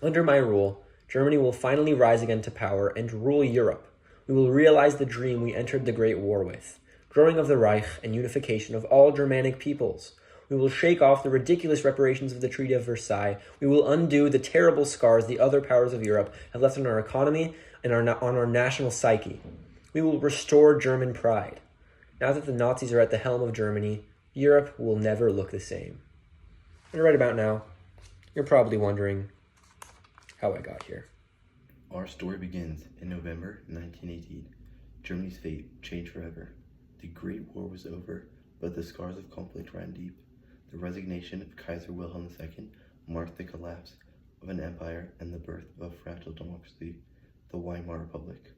Under my rule, Germany will finally rise again to power and rule Europe. We will realize the dream we entered the Great War with, growing of the Reich and unification of all Germanic peoples. We will shake off the ridiculous reparations of the Treaty of Versailles. We will undo the terrible scars the other powers of Europe have left on our economy and on our national psyche. We will restore German pride. Now that the Nazis are at the helm of Germany, Europe will never look the same. And right about now, you're probably wondering how I got here. Our story begins in November 1918. Germany's fate changed forever. The Great War was over, but the scars of conflict ran deep. The resignation of Kaiser Wilhelm II marked the collapse of an empire and the birth of a fragile democracy, the Weimar Republic.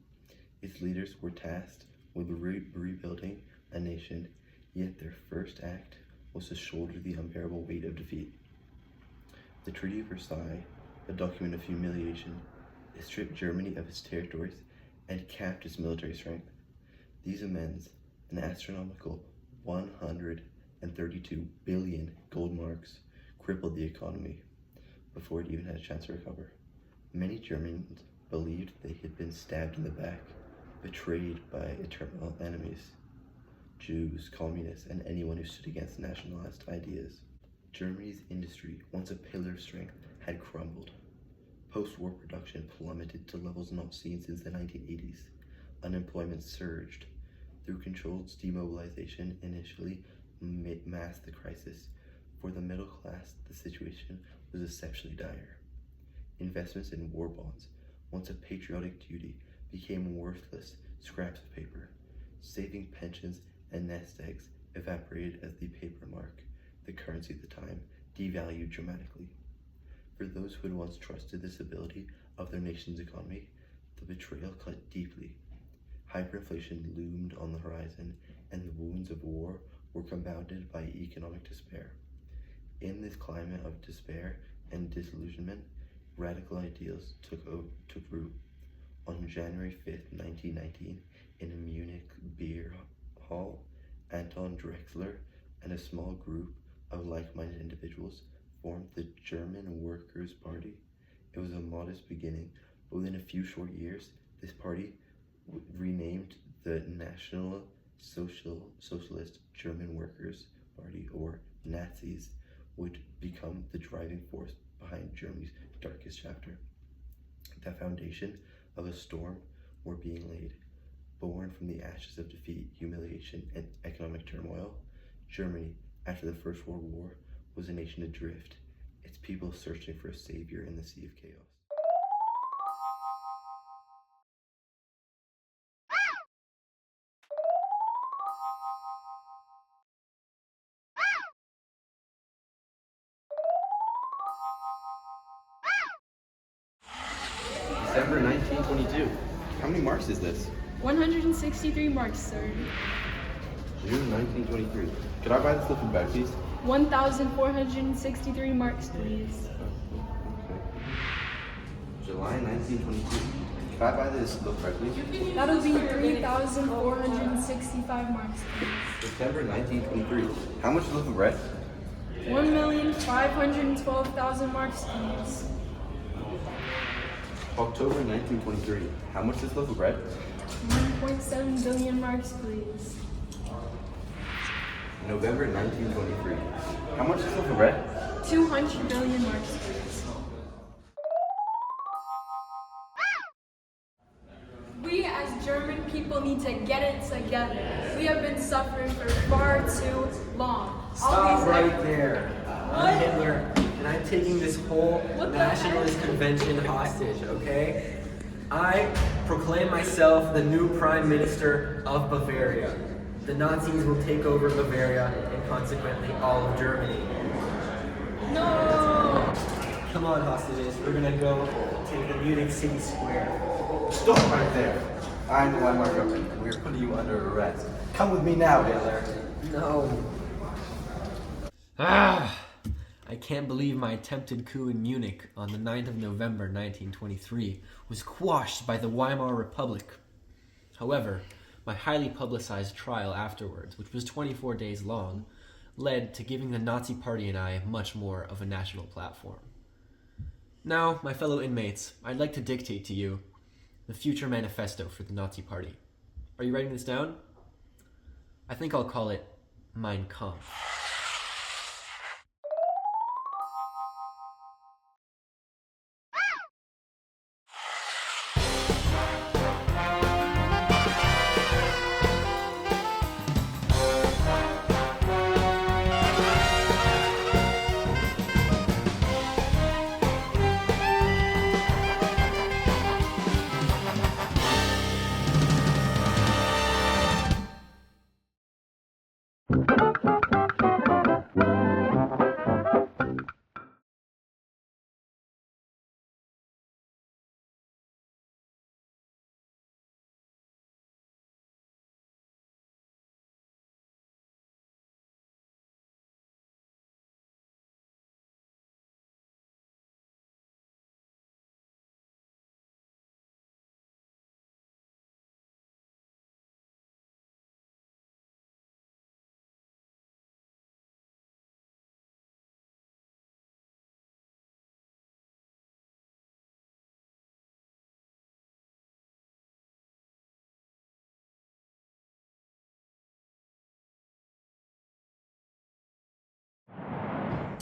Its leaders were tasked with rebuilding a nation, yet their first act was to shoulder the unbearable weight of defeat. The Treaty of Versailles, a document of humiliation, stripped Germany of its territories and capped its military strength. These amends, an astronomical 132 billion gold marks, crippled the economy before it even had a chance to recover. Many Germans believed they had been stabbed in the back, betrayed by eternal enemies, Jews, communists, and anyone who stood against nationalist ideas. Germany's industry, once a pillar of strength, had crumbled. Post-war production plummeted to levels not seen since the 1980s. Unemployment surged. Through controlled demobilization initially masked the crisis. For the middle class, the situation was exceptionally dire. Investments in war bonds, once a patriotic duty, became worthless scraps of paper. Saving pensions and nest eggs evaporated as the paper mark, the currency at the time, devalued dramatically. For those who had once trusted the stability of their nation's economy, the betrayal cut deeply. Hyperinflation loomed on the horizon, and the wounds of war were compounded by economic despair. In this climate of despair and disillusionment, radical ideals took root. On January 5th, 1919, in a Munich beer hall, Anton Drexler and a small group of like-minded individuals formed the German Workers' Party. It was a modest beginning, but within a few short years, this party, renamed the National Socialist German Workers' Party, or Nazis, would become the driving force behind Germany's darkest chapter. The foundation of a storm were being laid. Born from the ashes of defeat, humiliation, and economic turmoil, Germany, after the First World War, was a nation adrift, its people searching for a savior in the sea of chaos. December 1922. How many marks is this? 163 marks, sir. June 1923. Could I buy this loaf of bread, please? 1,463 marks, please. July 1922. Could I buy this loaf of bread, please? That'll be 3,465 marks, please. September 1923. How much is a loaf of bread? 1,512,000 marks, please. October 1923. How much is this loaf of bread? 1.7 billion marks, please. November 1923. How much is this loaf of bread? 200 billion marks, please. We as German people need to get it together. We have been suffering for far too long. Stop right there. I'm Hitler, and I'm taking this whole nationalist convention hostage, okay? I proclaim myself the new Prime Minister of Bavaria. The Nazis will take over Bavaria and consequently all of Germany. No! Come on, hostages. We're gonna go take the Munich City Square. Stop right there. I'm the Weimar government, and we are putting you under arrest. Come with me now, Hitler. No. I can't believe my attempted coup in Munich on the 9th of November 1923 was quashed by the Weimar Republic. However, my highly publicized trial afterwards, which was 24 days long, led to giving the Nazi Party and I much more of a national platform. Now, my fellow inmates, I'd like to dictate to you the future manifesto for the Nazi Party. Are you writing this down? I think I'll call it Mein Kampf.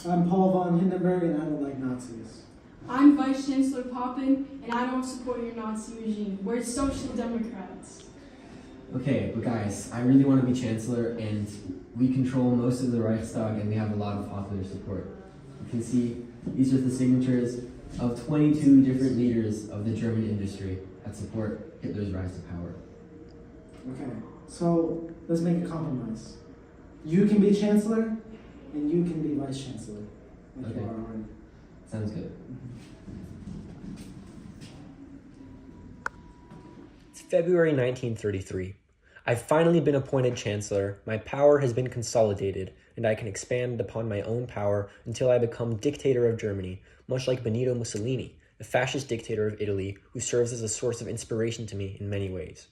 I'm Paul von Hindenburg, and I don't like Nazis. I'm Vice Chancellor Poppin, and I don't support your Nazi regime. We're Social Democrats. Okay, but guys, I really want to be Chancellor, and we control most of the Reichstag, and we have a lot of popular support. You can see these are the signatures of 22 different leaders of the German industry that support Hitler's rise to power. Okay, so let's make a compromise. You can be Chancellor, and you can be Vice Chancellor. Like Okay. you are already. Sounds good. It's February 1933. I've finally been appointed Chancellor, my power has been consolidated, and I can expand upon my own power until I become dictator of Germany, much like Benito Mussolini, the fascist dictator of Italy, who serves as a source of inspiration to me in many ways.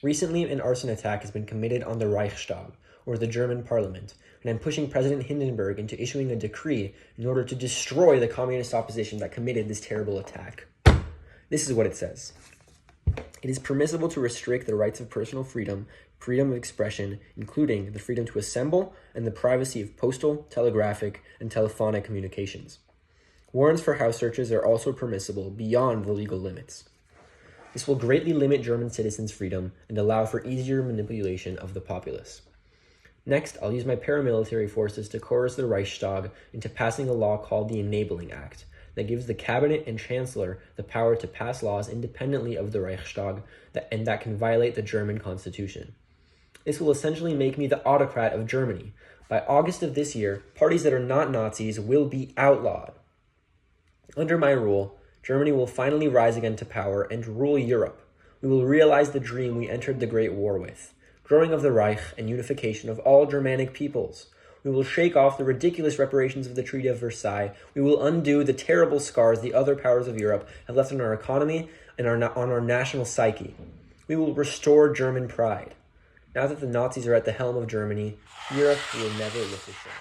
Recently, an arson attack has been committed on the Reichstag, or the German parliament, and I'm pushing President Hindenburg into issuing a decree in order to destroy the communist opposition that committed this terrible attack. This is what it says. It is permissible to restrict the rights of personal freedom, freedom of expression, including the freedom to assemble and the privacy of postal, telegraphic, and telephonic communications. Warrants for house searches are also permissible beyond the legal limits. This will greatly limit German citizens' freedom and allow for easier manipulation of the populace. Next, I'll use my paramilitary forces to coerce the Reichstag into passing a law called the Enabling Act that gives the cabinet and chancellor the power to pass laws independently of the Reichstag that can violate the German constitution. This will essentially make me the autocrat of Germany. By August of this year, parties that are not Nazis will be outlawed. Under my rule, Germany will finally rise again to power and rule Europe. We will realize the dream we entered the Great War with, growing of the Reich and unification of all Germanic peoples. We will shake off the ridiculous reparations of the Treaty of Versailles. We will undo the terrible scars the other powers of Europe have left on our economy and on our national psyche. We will restore German pride. Now that the Nazis are at the helm of Germany, Europe will never look the same.